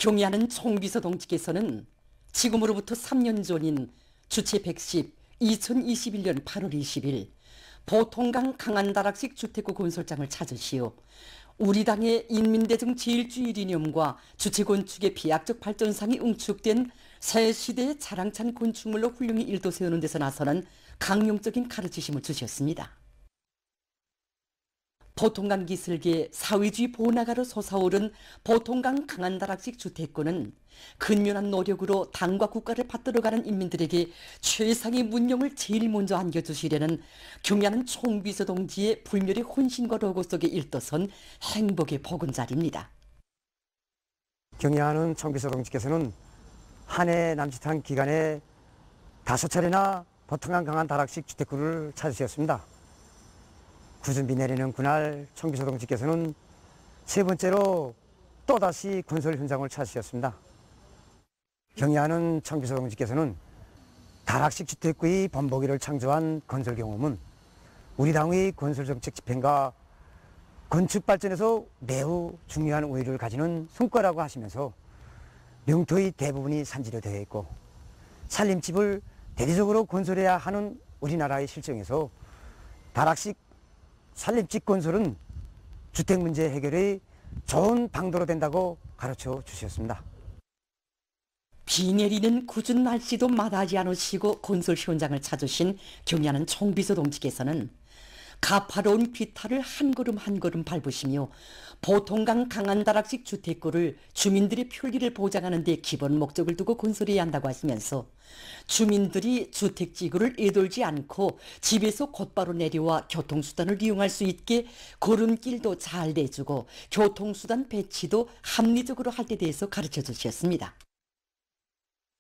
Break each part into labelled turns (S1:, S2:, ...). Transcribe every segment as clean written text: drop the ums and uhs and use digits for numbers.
S1: 경의하는 총비서 동지께서는 지금으로부터 3년 전인 주체 110 2021년 8월 20일 보통강 강한다락식 주택구 건설장을 찾으시어 우리 당의 인민대중 제일주의 이념과 주체 건축의 비약적 발전상이 응축된 새 시대의 자랑찬 건축물로 훌륭히 일도 세우는 데서 나서는 강령적인 가르치심을 주셨습니다. 보통강 기슭에 사회주의 번화가로 솟아오른 보통강 강한다락식 주택구는 근면한 노력으로 당과 국가를 받들어가는 인민들에게 최상의 문명을 제일 먼저 안겨주시려는 경의하는 총비서 동지의 불멸의 혼신과 로고 속에 일떠선 행복의 보금자리입니다.
S2: 경의하는 총비서 동지께서는 한 해 남짓한 기간에 5차례나 보통강 강한다락식 주택구를 찾으셨습니다. 구준비 내리는 그날 총비서 동지께서는 세 번째로 또다시 건설 현장을 찾으셨습니다. 경의하는 총비서 동지께서는 다락식 주택구의 범보기를 창조한 건설 경험은 우리 당의 건설정책 집행과 건축 발전에서 매우 중요한 우위를 가지는 성과라고 하시면서 영토의 대부분이 산지로 되어 있고 살림집을 대대적으로 건설해야 하는 우리나라의 실정에서 다락식 살림집 건설은 주택 문제 해결의 좋은 방도로 된다고 가르쳐 주셨습니다.
S1: 비 내리는 궂은 날씨도 마다하지 않으시고 건설 현장을 찾으신 경의하는 총비서 동지께서는 가파로운 비탈을 한 걸음 한 걸음 밟으시며 보통강 강한다락식 주택구를 주민들의 편리를 보장하는 데 기본 목적을 두고 건설해야 한다고 하시면서 주민들이 주택지구를 애돌지 않고 집에서 곧바로 내려와 교통수단을 이용할 수 있게 걸음길도 잘 내주고 교통수단 배치도 합리적으로 할 때 대해서 가르쳐 주셨습니다.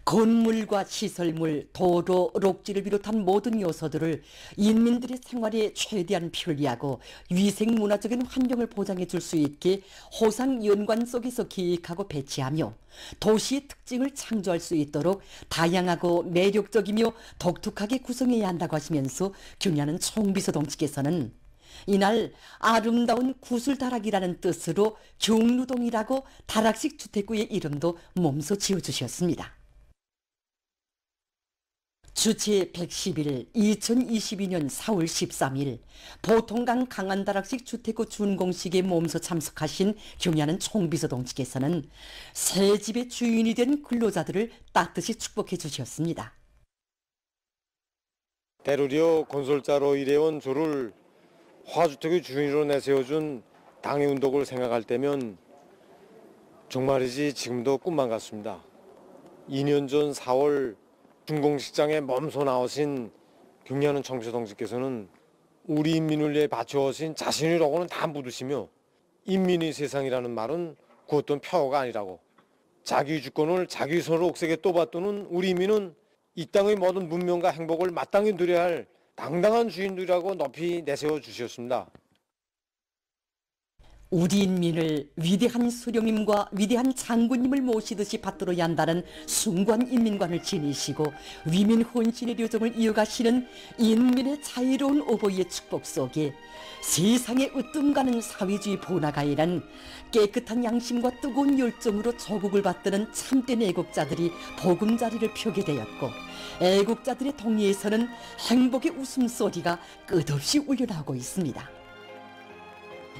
S1: 건물과 시설물, 도로, 록지를 비롯한 모든 요소들을 인민들의 생활에 최대한 편리하고 위생문화적인 환경을 보장해 줄 수 있게 호상 연관 속에서 기획하고 배치하며 도시의 특징을 창조할 수 있도록 다양하고 매력적이며 독특하게 구성해야 한다고 하시면서 경의하는 총비서 동지께서는 이날 아름다운 구슬다락이라는 뜻으로 경루동이라고 다락식 주택구의 이름도 몸소 지어주셨습니다. 주체 110일 2022년 4월 13일 보통강 강한다락식 주택구 준공식에 몸소 참석하신 경의하는 총비서 동지께서는 새 집의 주인이 된 근로자들을 따뜻이 축복해 주셨습니다.
S3: 대루리어 건설자로 일해온 저를 화주택의 주인으로 내세워준 당의 운동을 생각할 때면 정말이지 지금도 꿈만 같습니다. 2년 전 4월 준공식장에 몸소 나오신 경의하는 총비서 동지께서는 우리 인민을 위해 바쳐오신 자신의 로고는 다 묻으시며 인민의 세상이라는 말은 그 어떤 표어가 아니라고 자기 주권을 자기 손으로 옥색에 떠받드는 우리 인민은 이 땅의 모든 문명과 행복을 마땅히 누려야 할 당당한 주인들이라고 높이 내세워 주셨습니다.
S1: 우리 인민을 위대한 수령님과 위대한 장군님을 모시듯이 받들어야 한다는 숭고한 인민관을 지니시고 위민 헌신의 요정을 이어가시는 인민의 자유로운 어버이의 축복 속에 세상에 으뜸가는 사회주의 번화가에는 깨끗한 양심과 뜨거운 열정으로 조국을 받드는 참된 애국자들이 보금자리를 펴게 되었고 애국자들의 동리에서는 행복의 웃음소리가 끝없이 울려나오고 있습니다.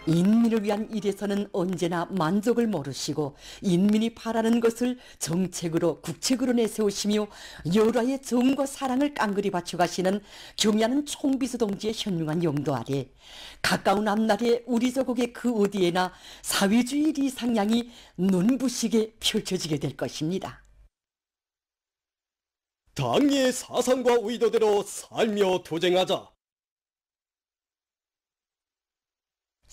S1: 인민을 위한 일에서는 언제나 만족을 모르시고 인민이 바라는 것을 정책으로 국책으로 내세우시며 여라의 정과 사랑을 깡그리 바쳐가시는 경의하는 총비서 동지의 현명한 용도 아래 가까운 앞날에 우리 조국의 그 어디에나 사회주의 리상향이 눈부시게 펼쳐지게 될 것입니다.
S4: 당의 사상과 의도대로 살며 도쟁하자.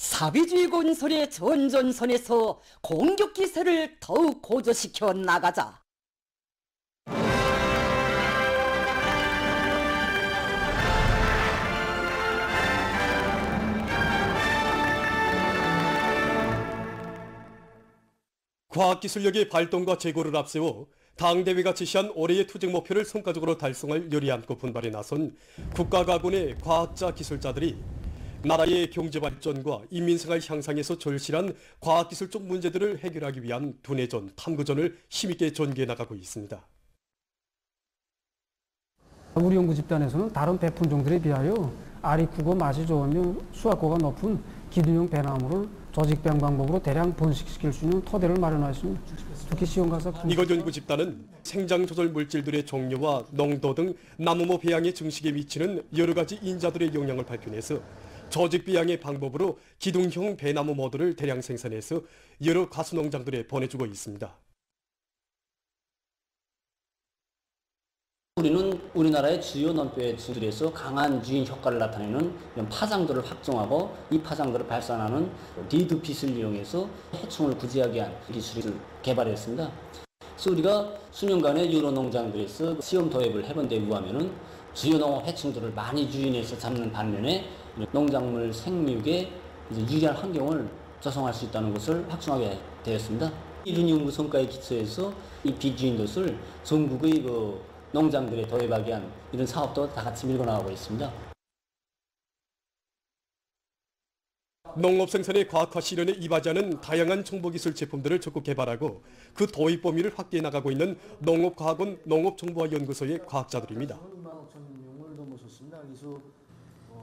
S1: 사회주의 건설의 전전선에서 공격 기세를 더욱 고조시켜 나가자.
S4: 과학기술력의 발동과 제고를 앞세워 당대회가 제시한 올해의 투쟁 목표를 성과적으로 달성할 열의 안고 분발에 나선 국가가군의 과학자 기술자들이 나라의 경제 발전과 인민생활 향상에서 절실한 과학기술적 문제들을 해결하기 위한 두뇌전, 탐구전을 힘있게 전개해 나가고 있습니다.
S5: 우리 연구 집단에서는 다른 배 품종들에 비하여 알이 크고 맛이 좋으며 수확고가 높은 기둥형 배나무를 조직배양 방법으로 대량 번식시킬 수 있는 토대를 마련하시는 특히 시험가사
S4: 이것 연구 집단은 생장 조절 물질들의 종류와 농도 등 나무모 배양의 증식에 미치는 여러 가지 인자들의 영향을 밝혀내서 조직 배양의 방법으로 기둥형 배나무 모두를 대량 생산해서 여러 가수 농장들에 보내주고 있습니다.
S6: 우리는 우리나라의 주요 논배들에서 강한 유인 효과를 나타내는 이런 파장들을 확정하고 이 파장들을 발산하는 리드 빛을 이용해서 해충을 구제하게 한 기술을 개발했습니다. 그래서 우리가 수년간의 여러 농장들에서 시험 도입을 해본 데 의하면은 주요 농업 해충들을 많이 유인해서 잡는 반면에 농작물 생육에 유리한 환경을 조성할 수 있다는 것을 확정하게 되었습니다. 이런 연구 성과에 기초해서 이 빛유인돛을 전국의 농장들에 도입하기 위한 이런 사업도 다 같이 밀고 나가고 있습니다.
S4: 농업 생산의 과학화 실현에 이바지하는 다양한 정보기술 제품들을 적극 개발하고 그 도입 범위를 확대해 나가고 있는 농업과학원 농업정보화연구소의 과학자들입니다.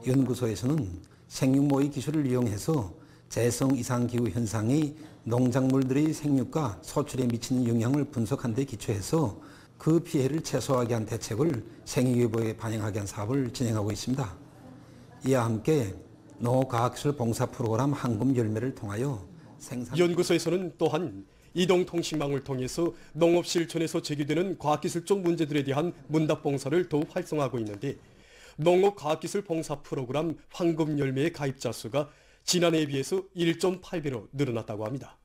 S7: 연구소에서는 생육모의 기술을 이용해서 재성 이상 기후 현상이 농작물들의 생육과 소출에 미치는 영향을 분석한 데 기초해서 그 피해를 최소화하기 위한 대책을 생육예보에 반영하기 위한 사업을 진행하고 있습니다. 이와 함께 농업과학기술 봉사 프로그램 황금 열매를 통하여
S4: 연구소에서는 또한 이동통신망을 통해서 농업 실천에서 제기되는 과학기술적 문제들에 대한 문답 봉사를 더욱 활성화하고 있는데 농업과학기술 봉사 프로그램 황금 열매의 가입자 수가 지난해에 비해서 1.8배로 늘어났다고 합니다.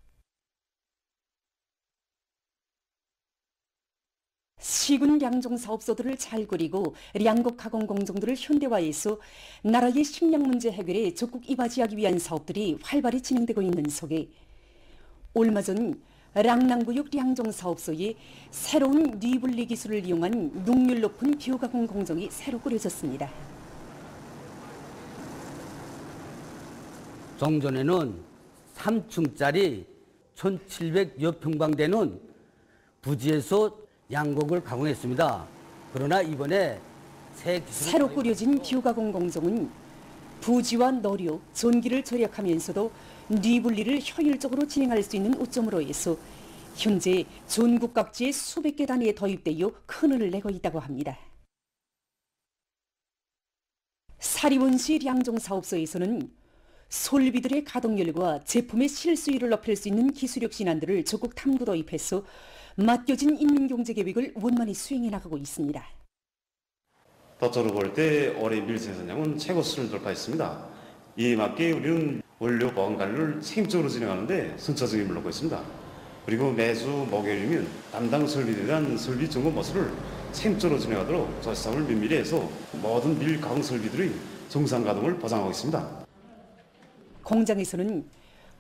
S1: 시군 량종 사업소들을 잘 꾸리고 량곡 가공 공정들을 현대화해서 나라의 식량 문제 해결에 적극 이바지하기 위한 사업들이 활발히 진행되고 있는 속에 얼마 전 랑낭구역 량종 사업소에 새로운 뉘분리 기술을 이용한 능률 높은 비오가공 공정이 새로 꾸려졌습니다.
S8: 종전에는 3층짜리 1,700여 평방되는 부지에서 양곡을 가공했습니다. 그러나 이번에
S1: 새로 꾸려진 비오가공 공정은 부지와 노료, 전기를 절약하면서도 뉘분리를 효율적으로 진행할 수 있는 오점으로 해서 현재 전국 각지의 수백 개 단위에 도입되어 큰 운을 내고 있다고 합니다. 사리원시 량종 사업소에서는 솔비들의 가동률과 제품의 실수율을 높일 수 있는 기술력 신안들을 적극 탐구 도입해서 맡겨진 인민경제계획을 원만히 수행해 나가고 있습니다.
S9: 덧자로 볼 때 올해 밀 생산량은 최고 수준을 돌파했습니다. 이에 맞게 우리는 원료 보관 관리를 책임적으로 진행하는데 선차적인 힘을 놓고 있습니다. 그리고 매주 목요일이면 담당 설비들에 대한 설비 점검 모습을 책임적으로 진행하도록 조사상을 면밀히 해서 모든 밀 가공 설비들의 정상 가동을 보장하고 있습니다.
S1: 공장에서는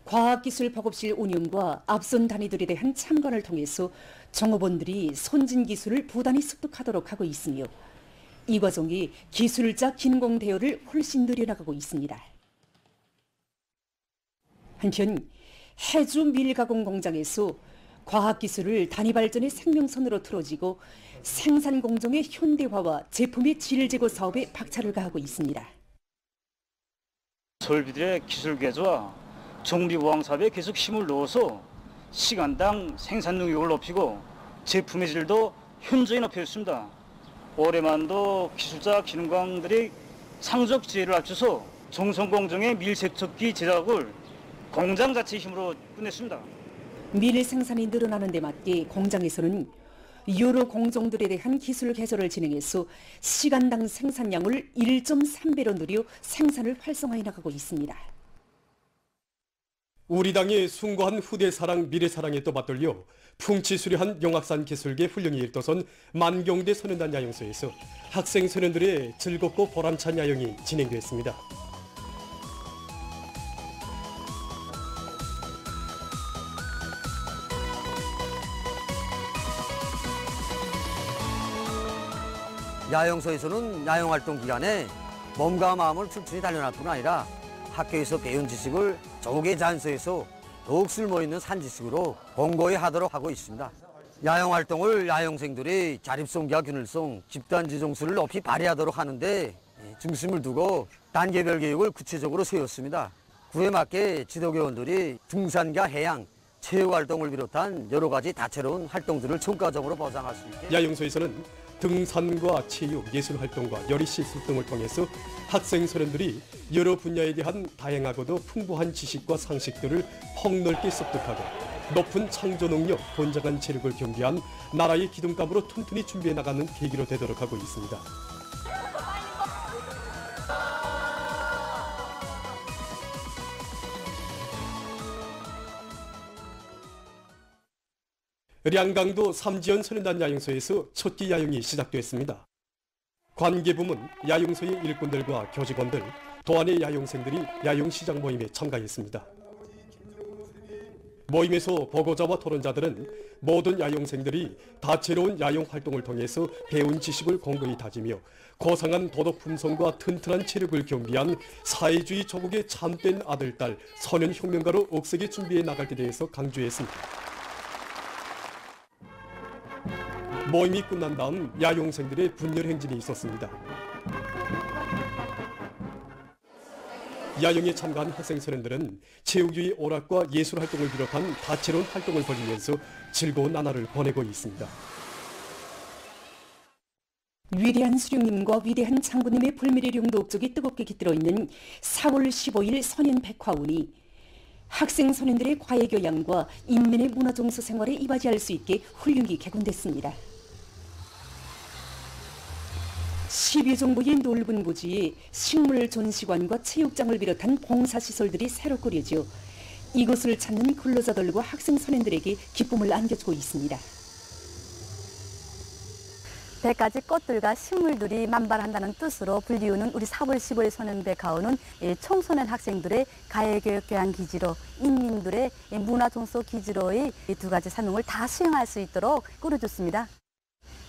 S1: 과학기술 보급실 운영과 앞선 단위들에 대한 참관을 통해서 종업원들이 선진 기술을 부단히 습득하도록 하고 있으며 이 과정이 기술자 긴공 대여를 훨씬 늘려나가고 있습니다. 한편 해주 밀가공 공장에서 과학기술을 단위 발전의 생명선으로 틀어지고 생산 공정의 현대화와 제품의 질 제고 사업에 박차를 가하고 있습니다.
S10: 설비들의 기술 개조와 정비 보강 사업에 계속 힘을 넣어서 시간당 생산 능력을 높이고 제품의 질도 현저히 높여줬습니다. 올해만도 기술자 기능광들이 상적 지혜를 합쳐서 정성 공정의 밀 세척기 제작을 공장 자체의 힘으로 끝냈습니다.
S1: 밀 생산이 늘어나는 데 맞게 공장에서는 여러 공정들에 대한 기술 개설을 진행해서 시간당 생산량을 1.3배로 늘려 생산을 활성화해 나가고 있습니다.
S4: 우리 당의 숭고한 후대 사랑, 미래 사랑에 또 맞들려 풍치수려한 영악산 기술계 훈령이 일도선 만경대 소년단 야영소에서 학생 소년들의 즐겁고 보람찬 야영이 진행됐습니다.
S2: 야영소에서는 야영활동 기간에 몸과 마음을 춘춘히 단련할 뿐 아니라 학교에서 배운 지식을 조국의 잔소에서 더욱 쓸모있는 산지식으로 공고히 하도록 하고 있습니다. 야영활동을 야영생들이 자립성과 균일성, 집단지정수를 높이 발휘하도록 하는데 중심을 두고 단계별 계획을 구체적으로 세웠습니다. 구에 맞게 지도교원들이 등산과 해양, 체육활동을 비롯한 여러 가지 다채로운 활동들을 총과정으로 보장할 수 있게.
S4: 야영소에서는 등산과 체육, 예술활동과 요리시술 등을 통해서 학생 소년들이 여러 분야에 대한 다양하고도 풍부한 지식과 상식들을 폭넓게 습득하고 높은 창조 능력, 건장한 체력을 겸비한 나라의 기둥감으로 튼튼히 준비해 나가는 계기로 되도록 하고 있습니다. 량강도 삼지연 소년단 야영소에서 첫 끼 야영이 시작됐습니다. 관계부문, 야영소의 일꾼들과 교직원들, 도안의 야영생들이 야영시장 모임에 참가했습니다. 모임에서 보고자와 토론자들은 모든 야영생들이 다채로운 야영활동을 통해서 배운 지식을 공고히 다지며 고상한 도덕 품성과 튼튼한 체력을 겸비한 사회주의 조국의 참된 아들, 딸, 소년혁명가로 억세게 준비해 나갈 때 대해서 강조했습니다. 모임이 끝난 다음 야영생들의 분열 행진이 있었습니다. 야영에 참가한 학생 소년들은 체육주의 오락과 예술활동을 비롯한 다채로운 활동을 벌이면서 즐거운 나날을 보내고 있습니다.
S1: 위대한 수령님과 위대한 장군님의 불멸의 용도 업적이 뜨겁게 깃들어 있는 4월 15일 선인 백화운이 학생 소년들의 과외교양과 인민의 문화종서 생활에 이바지할 수 있게 훌륭히 개관됐습니다. 10여 정도의 넓은 부지에 식물 전시관과 체육장을 비롯한 봉사시설들이 새로 꾸려져 이곳을 찾는 근로자들과 학생 소년들에게 기쁨을 안겨주고 있습니다.
S11: 100가지 꽃들과 식물들이 만발한다는 뜻으로 불리우는 우리 4월 15일 소년백화원은 청소년 학생들의 가해교육교양 기지로 인민들의 문화종서 기지로의 두 가지 사명을 다 수행할 수 있도록 꾸려줬습니다.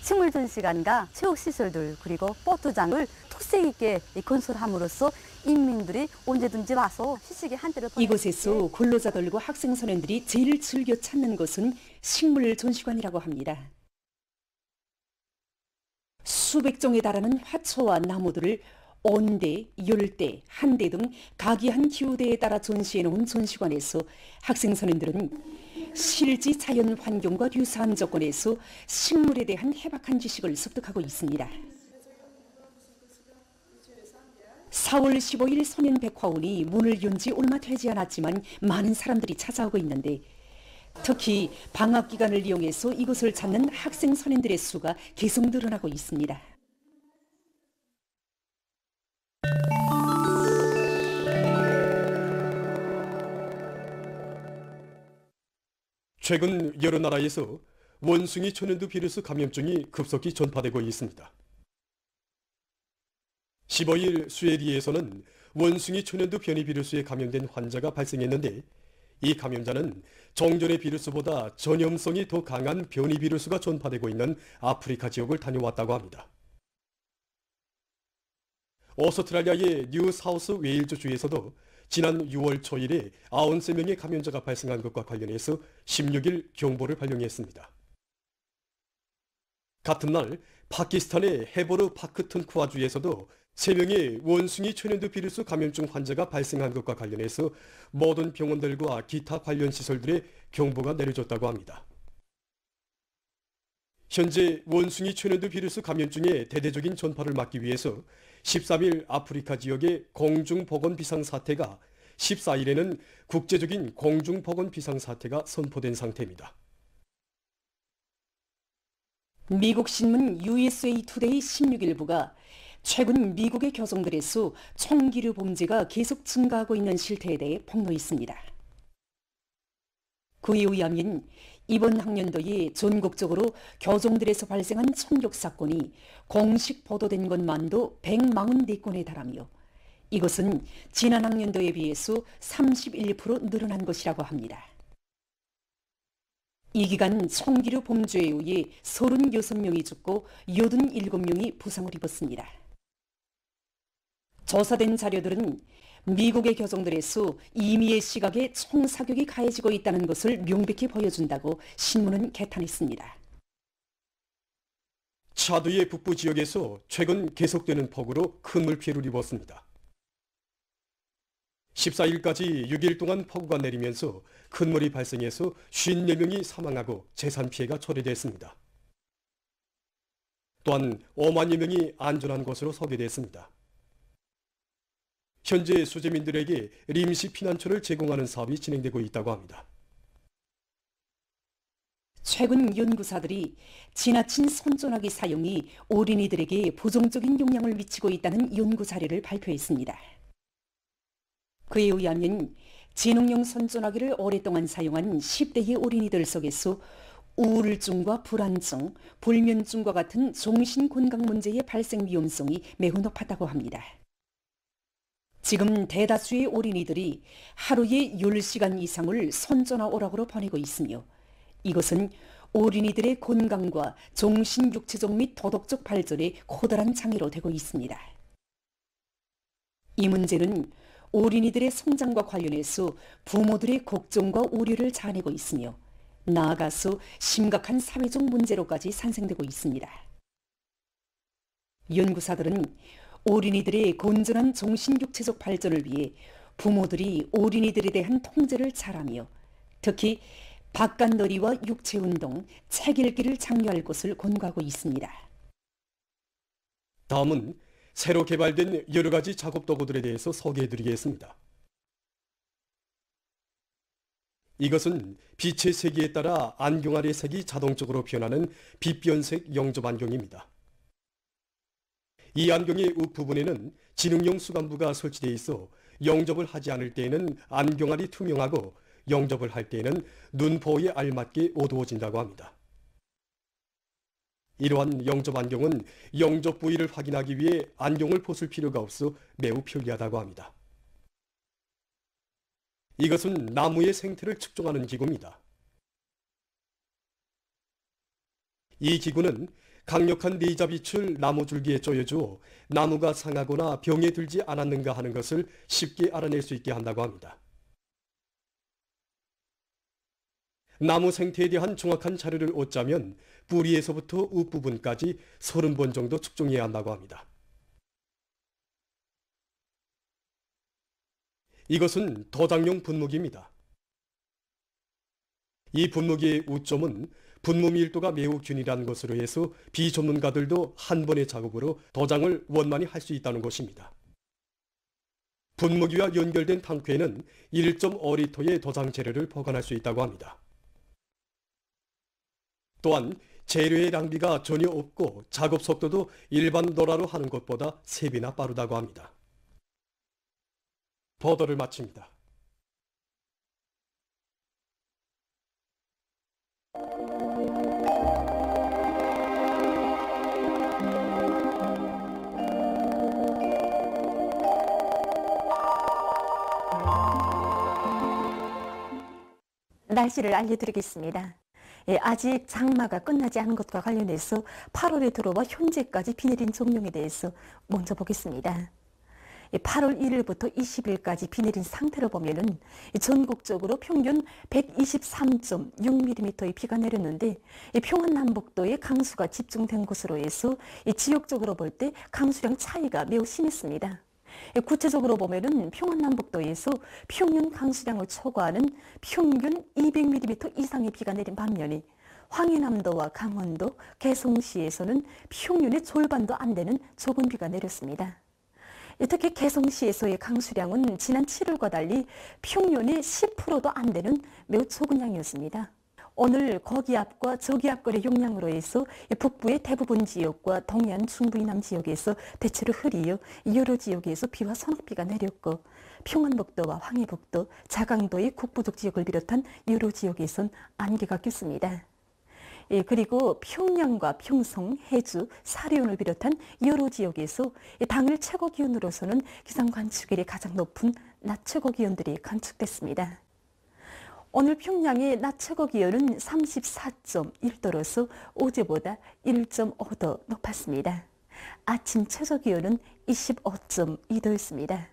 S11: 식물 전시관과 체육시설들 그리고 보트장을 특색 있게 건설함으로써 인민들이 언제든지 와서 휴식의 한때를 보낼
S1: 이곳에서 근로자들과 학생 소년들이 제일 즐겨 찾는 곳은 식물 전시관이라고 합니다. 수백 종에 달하는 화초와 나무들을 온대, 열대, 한대 등 각이한 기후대에 따라 전시해 놓은 전시관에서 학생 소년들은 실지 자연 환경과 유사한 조건에서 식물에 대한 해박한 지식을 습득하고 있습니다. 4월 15일 선인백화운이 문을 연 지 얼마 되지 않았지만 많은 사람들이 찾아오고 있는데 특히 방학 기간을 이용해서 이곳을 찾는 학생 선인들의 수가 계속 늘어나고 있습니다.
S4: 최근 여러 나라에서 원숭이 천연두 비루스 감염증이 급속히 전파되고 있습니다. 15일 스웨디에서는 원숭이 천연두 변이 비루스에 감염된 환자가 발생했는데 이 감염자는 종전의 비루스보다 전염성이 더 강한 변이 비루스가 전파되고 있는 아프리카 지역을 다녀왔다고 합니다. 오스트랄리아의 뉴사우스 웨일즈 주에서도 지난 6월 초일에 93명의 감염자가 발생한 것과 관련해서 16일 경보를 발령했습니다. 같은 날 파키스탄의 헤보르 파크튼쿠아주에서도 3명의 원숭이 천연두 비루스 감염증 환자가 발생한 것과 관련해서 모든 병원들과 기타 관련 시설들에 경보가 내려졌다고 합니다. 현재 원숭이 천연두 비루스 감염증의 대대적인 전파를 막기 위해서 13일 아프리카 지역의 공중보건 비상사태가 14일에는 국제적인 공중보건 비상사태가 선포된 상태입니다.
S1: 미국 신문 USA 투데이 16일부가 최근 미국의 교정들에서 총기류 범죄가 계속 증가하고 있는 실태에 대해 폭로했습니다. 그에 의하면 이번 학년도에 전국적으로 교정들에서 발생한 총격 사건이 공식 보도된 것만도 144건에 달하며 이것은 지난 학년도에 비해서 31% 늘어난 것이라고 합니다. 이 기간 총기류 범죄에 의해 36명이 죽고 87명이 부상을 입었습니다. 조사된 자료들은 미국의 교정들의 수 이미의 시각에 총사격이 가해지고 있다는 것을 명백히 보여준다고 신문은 개탄했습니다.
S4: 차드의 북부 지역에서 최근 계속되는 폭우로 큰 물피해를 입었습니다. 14일까지 6일 동안 폭우가 내리면서 큰 물이 발생해서 54명이 사망하고 재산 피해가 초래됐습니다. 또한 5만여 명이 안전한 곳으로 소개됐습니다. 현재 수재민들에게臨時 피난처를 제공하는 사업이 진행되고 있다고 합니다.
S1: 최근 연구사들이 지나친 손전화기 사용이 어린이들에게 부정적인 영향을 미치고 있다는 연구 자료를 발표했습니다. 그에 의하면 지능형 손전화기를 오랫동안 사용한 10대의 어린이들 속에서 우울증과 불안증, 불면증과 같은 정신건강 문제의 발생 위험성이 매우 높았다고 합니다. 지금 대다수의 어린이들이 하루에 10시간 이상을 손전화 오락으로 보내고 있으며 이것은 어린이들의 건강과 정신, 육체적 및 도덕적 발전에 커다란 장애로 되고 있습니다. 이 문제는 어린이들의 성장과 관련해서 부모들의 걱정과 우려를 자아내고 있으며 나아가서 심각한 사회적 문제로까지 산생되고 있습니다. 연구사들은 어린이들의 건전한 정신, 육체적 발전을 위해 부모들이 어린이들에 대한 통제를 잘하며 특히 바깥놀이와 육체운동, 책 읽기를 장려할 것을 권고하고 있습니다.
S4: 다음은 새로 개발된 여러 가지 작업 도구들에 대해서 소개해드리겠습니다. 이것은 빛의 세기에 따라 안경 아래 색이 자동적으로 변하는 빛변색 영접 안경입니다. 이 안경의 우부분에는 지능형 수감부가 설치되어 있어 영접을 하지 않을 때에는 안경알이 투명하고 영접을 할 때에는 눈 보호에 알맞게 어두워진다고 합니다. 이러한 영접 안경은 영접 부위를 확인하기 위해 안경을 벗을 필요가 없어 매우 편리하다고 합니다. 이것은 나무의 생태를 측정하는 기구입니다. 이 기구는 강력한 레이저 빛을 나무 줄기에 쪼여주어 나무가 상하거나 병에 들지 않았는가 하는 것을 쉽게 알아낼 수 있게 한다고 합니다. 나무 생태에 대한 정확한 자료를 얻자면 뿌리에서부터 윗부분까지 30번 정도 측정해야 한다고 합니다. 이것은 도장용 분무기입니다. 이 분무기의 우점은 분무 밀도가 매우 균일한 것으로 해서 비전문가들도 한 번의 작업으로 도장을 원만히 할 수 있다는 것입니다. 분무기와 연결된 탕크에는 1.5리터의 도장 재료를 보관할 수 있다고 합니다. 또한 재료의 낭비가 전혀 없고 작업 속도도 일반 노라로 하는 것보다 3배나 빠르다고 합니다. 보도를 마칩니다.
S12: 날씨를 알려드리겠습니다. 아직 장마가 끝나지 않은 것과 관련해서 8월에 들어와 현재까지 비 내린 정령에 대해서 먼저 보겠습니다. 8월 1일부터 20일까지 비 내린 상태를 보면은 전국적으로 평균 123.6mm의 비가 내렸는데 평안남북도에 강수가 집중된 곳으로 해서 지역적으로 볼 때 강수량 차이가 매우 심했습니다. 구체적으로 보면은 평안남북도에서 평균 강수량을 초과하는 평균 200mm 이상의 비가 내린 반면에 황해남도와 강원도, 개성시에서는 평균의 절반도 안 되는 적은 비가 내렸습니다. 특히 개성시에서의 강수량은 지난 7월과 달리 평균의 10%도 안 되는 매우 적은 양이었습니다. 오늘 거기압과 저기압골의 영향으로 해서 북부의 대부분 지역과 동해안 중부 이남 지역에서 대체로 흐리어 여러 지역에서 비와 소낙비가 내렸고 평안북도와 황해북도, 자강도의 국부족 지역을 비롯한 여러 지역에선 안개가 꼈습니다. 그리고 평양과 평성, 해주, 사리온을 비롯한 여러 지역에서 당일 최고 기온으로서는 기상 관측일이 가장 높은 낮 최고 기온들이 관측됐습니다. 오늘 평양의 낮 최고 기온은 34.1도로서 어제보다 1.5도 높았습니다. 아침 최저 기온은 25.2도였습니다.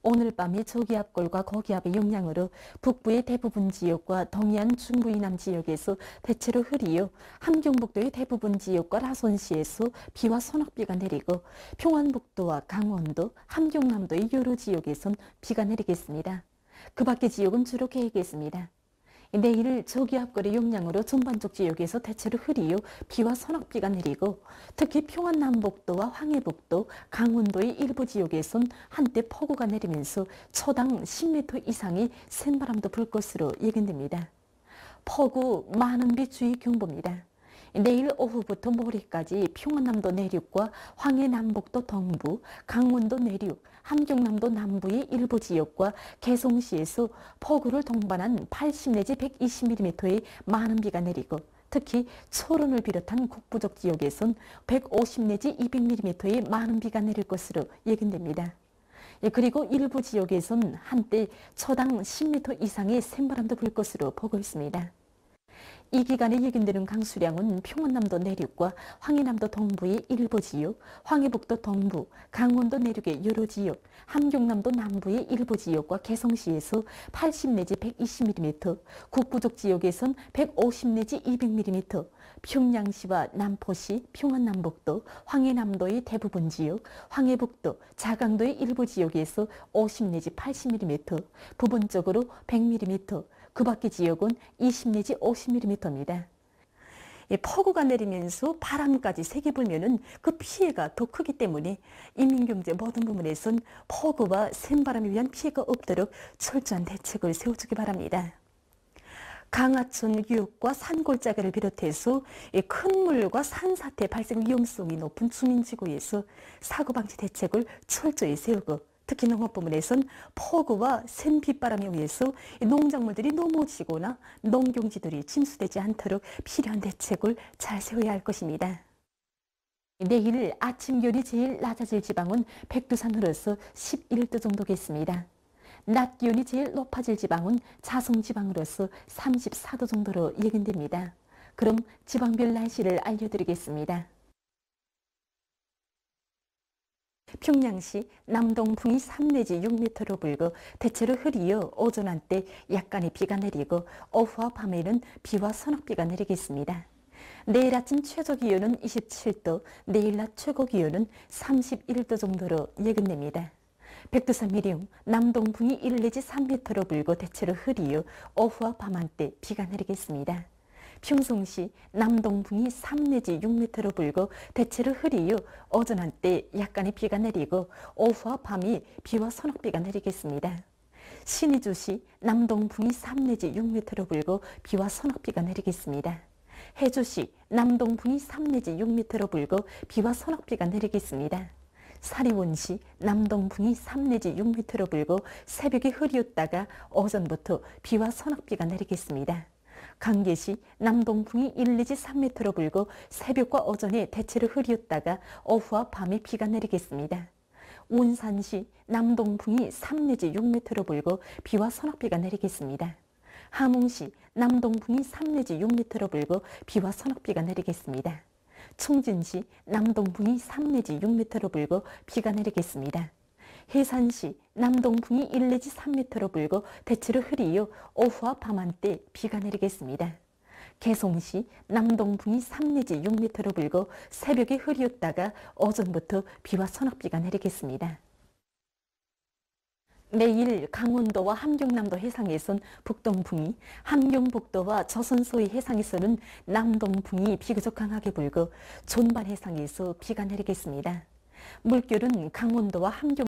S12: 오늘 밤에 저기압골과 거기압의 영향으로 북부의 대부분 지역과 동해안 중부 이남 지역에서 대체로 흐리요, 함경북도의 대부분 지역과 라손시에서 비와 소낙비가 내리고 평안북도와 강원도, 함경남도의 여러 지역에선 비가 내리겠습니다. 그 밖의 지역은 주로 개겠습니다. 내일 저기압골의 영향으로 전반적 지역에서 대체로 흐리요, 비와 소낙비가 내리고 특히 평안남북도와 황해북도, 강원도의 일부 지역에선 한때 폭우가 내리면서 초당 10m 이상의 센 바람도 불 것으로 예견됩니다. 폭우, 많은 비 주의 경보입니다. 내일 오후부터 모레까지 평안남도 내륙과 황해남북도 동부, 강원도 내륙, 함경남도 남부의 일부 지역과 개성시에서 폭우를 동반한 80 내지 120mm의 많은 비가 내리고 특히 초론을 비롯한 북부적 지역에선 150 내지 200mm의 많은 비가 내릴 것으로 예견됩니다. 그리고 일부 지역에선 한때 초당 10m 이상의 센바람도 불 것으로 보고 있습니다. 이 기간에 예견되는 강수량은 평안남도 내륙과 황해남도 동부의 일부 지역, 황해북도 동부, 강원도 내륙의 여러 지역, 함경남도 남부의 일부 지역과 개성시에서 80 내지 120mm, 북부적 지역에선 150 내지 200mm, 평양시와 남포시, 평안남북도, 황해남도의 대부분 지역, 황해북도, 자강도의 일부 지역에서 50 내지 80mm, 부분적으로 100mm, 그 밖의 지역은 20 내지 50mm입니다. 폭우가 내리면서 바람까지 세게 불면은 그 피해가 더 크기 때문에 인민경제 모든 부문에선 폭우와 센바람에 위한 피해가 없도록 철저한 대책을 세워주기 바랍니다. 강하천 유역과 산골짜기를 비롯해서 큰 물과 산사태 발생 위험성이 높은 주민지구에서 사고방지 대책을 철저히 세우고 특히 농업부문에선 폭우와 센 빗바람에 의해서 농작물들이 넘어지거나 농경지들이 침수되지 않도록 필요한 대책을 잘 세워야 할 것입니다. 내일 아침 기온이 제일 낮아질 지방은 백두산으로서 11도 정도겠습니다. 낮 기온이 제일 높아질 지방은 자성지방으로서 34도 정도로 예견됩니다. 그럼 지방별 날씨를 알려드리겠습니다. 평양시 남동풍이 3 내지 6m로 불고 대체로 흐리어 오전 한때 약간의 비가 내리고 오후와 밤에는 비와 소낙비가 내리겠습니다. 내일 아침 최저 기온은 27도, 내일 낮 최고 기온은 31도 정도로 예견됩니다. 백두산 미령 남동풍이 1 내지 3m로 불고 대체로 흐리어 오후와 밤 한때 비가 내리겠습니다. 평송시 남동풍이 3 내지 6m로 불고 대체로 흐리요, 오전 한때 약간의 비가 내리고 오후와 밤이 비와 소낙비가 내리겠습니다. 신의주시 남동풍이 3 내지 6m로 불고 비와 소낙비가 내리겠습니다. 해주시 남동풍이 3 내지 6m로 불고 비와 소낙비가 내리겠습니다. 사리원시 남동풍이 3 내지 6m로 불고 새벽에 흐리었다가 오전부터 비와 소낙비가 내리겠습니다. 강계시 남동풍이 1 내지 3m로 불고 새벽과 오전에 대체로 흐리었다가 오후와 밤에 비가 내리겠습니다. 온산시 남동풍이 3 내지 6m로 불고 비와 소낙비가 내리겠습니다. 함흥시 남동풍이 3 내지 6m로 불고 비와 소낙비가 내리겠습니다. 청진시 남동풍이 3 내지 6m로 불고 비가 내리겠습니다. 해산시 남동풍이 1 내지 3m로 불고 대체로 흐리요, 오후와 밤 한때 비가 내리겠습니다. 개송시 남동풍이 3 내지 6m로 불고 새벽에 흐리었다가 오전부터 비와 소낙비가 내리겠습니다. 내일 강원도와 함경남도 해상에선 북동풍이, 함경북도와 조선소의 해상에서는 남동풍이 비교적 강하게 불고 존발 해상에서 비가 내리겠습니다. 물결은 강원도와 함경